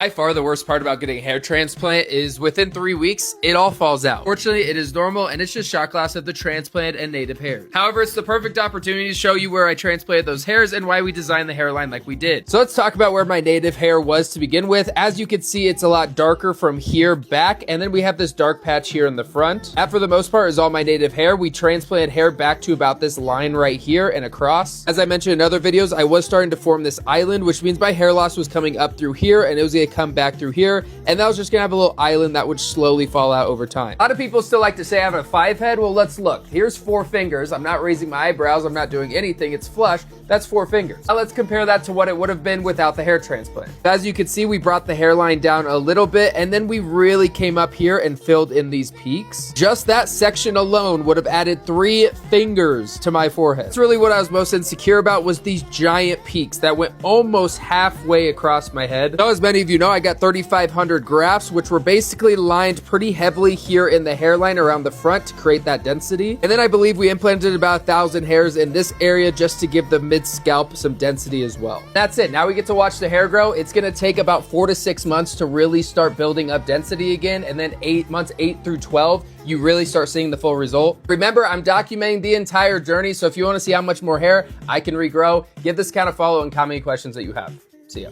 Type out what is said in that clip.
By far the worst part about getting a hair transplant is within 3 weeks, it all falls out. Fortunately, it is normal and it's just shot glass of the transplant and native hairs. However, it's the perfect opportunity to show you where I transplanted those hairs and why we designed the hairline like we did. So let's talk about where my native hair was to begin with. As you can see, it's a lot darker from here back, and then we have this dark patch here in the front. That, for the most part, is all my native hair. We transplanted hair back to about this line right here and across. As I mentioned in other videos, I was starting to form this island, which means my hair loss was coming up through here and it was gonna come back through here, and that was just gonna have a little island that would slowly fall out over time. A lot of people still like to say I have a 5 head. Well, let's look. Here's 4 fingers. I'm not raising my eyebrows. I'm not doing anything. It's flush. That's 4 fingers. Now let's compare that to what it would have been without the hair transplant. As you can see, we brought the hairline down a little bit, and then we really came up here and filled in these peaks. Just that section alone would have added 3 fingers to my forehead. That's really what I was most insecure about, was these giant peaks that went almost halfway across my head. So as many of you know, I got 3,500 grafts, which were basically lined pretty heavily here in the hairline around the front to create that density. And then I believe we implanted about 1,000 hairs in this area just to give the mid-scalp some density as well. That's it. Now we get to watch the hair grow. It's going to take about 4 to 6 months to really start building up density again. And then 8 through 12, you really start seeing the full result. Remember, I'm documenting the entire journey. So if you want to see how much more hair I can regrow, give this account a follow and comment any questions that you have. See ya.